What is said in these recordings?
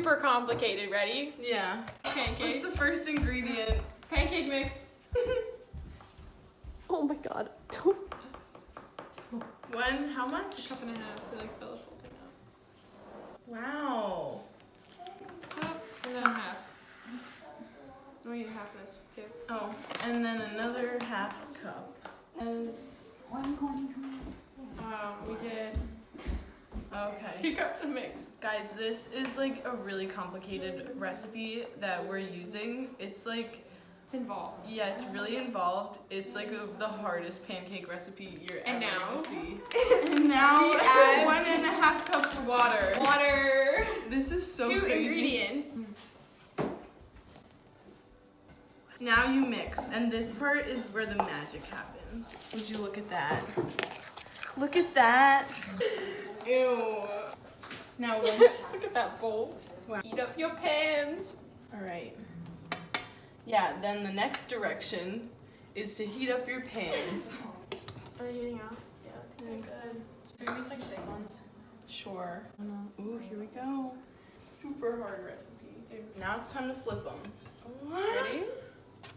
super complicated. Ready? Yeah. Pancakes. What's the first ingredient? Pancake mix. Oh my god. One, how much? A cup and a half, so like fill this whole thing up. Wow. Cup and then half. We need half of this too. Oh, and then another half cup. As We did okay. 2 cups of mix. Guys, this is like a really complicated recipe that we're using. It's like, It's involved. yeah, it's really involved. It's like the hardest pancake recipe you're And ever now? gonna see. And now We add 1.5 cups water. Water. This is so 2 crazy. ingredients. Now you mix, and this part is where the magic happens. Would you look at that? Look at that. Ew. Now once, Look at that bowl. Wow. Heat up your pans. all right. Yeah, then the next direction is to heat up your pans. Are you heating up? Yeah. Thanks. Should we make like big ones? Sure. Ooh, here we go. Super hard recipe, dude. Now it's time to flip them. Ready?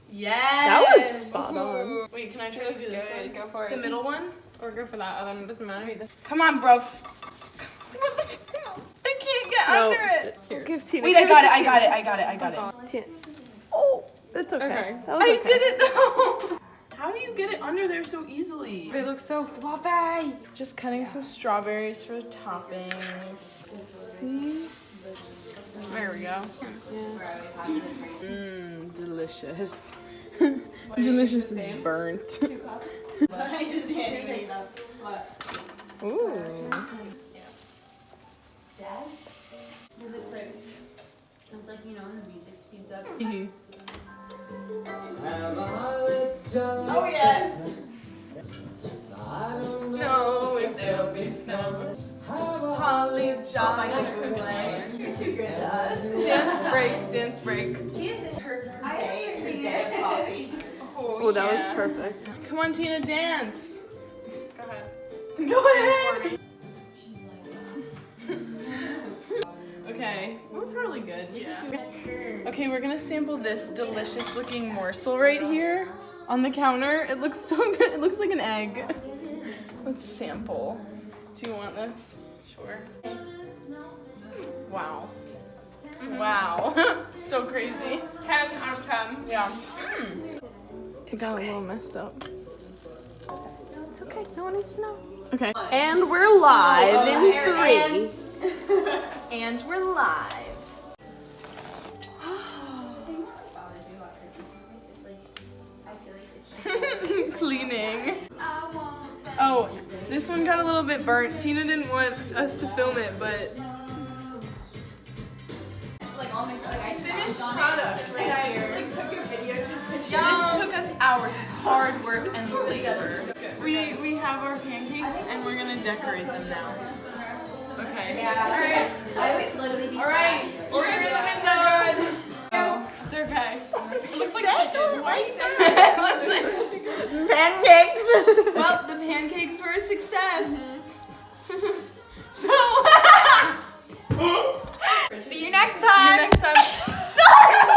Yes. That was spot on. Wait, can I try to do this one? Go for it. The middle one? Or go for that other one. It doesn't matter. Come on, bruv. I can't get No. under it. Here. Give Tina. Wait, I got it. Tina. Oh, that's okay. Okay. That was I okay. did it though. How do you get it under there so easily? They look so fluffy. Just cutting some strawberries for toppings. See? There we go. Mmm, delicious. Delicious and burnt. I just handed it up. What? Ooh. Dad? Because it's like, you know, when the music speeds up. Oh yes! No, if there'll be snow. Holly jolly Christmas. You're too good to us. Dance break, dance break. He's in her day of coffee. Oh, that was perfect. Come on, Tina, dance. Go ahead. Go ahead. She's like, Okay, we're probably good. Yeah. Okay, we're gonna sample this delicious looking morsel right here on the counter. It looks so good. It looks like an egg. Let's sample. Do you want this? Sure. Wow. Wow. So crazy. 10 out of 10. Yeah. It got a little messed up. No, it's okay. No one needs to know. Okay. And we're live in 3. And we're live. Cleaning. Oh, this one got a little bit burnt. Tina didn't want us to film it, but finished product right here. took a video to picture. This took us hours of hard work and labor. We have our pancakes and we're gonna decorate them now. Okay. Yeah. I would literally be Alright. We're good. Oh, it's okay. It looks like chicken. Why Pancakes! Well, the pancakes were a success. So See you next see you time. next time.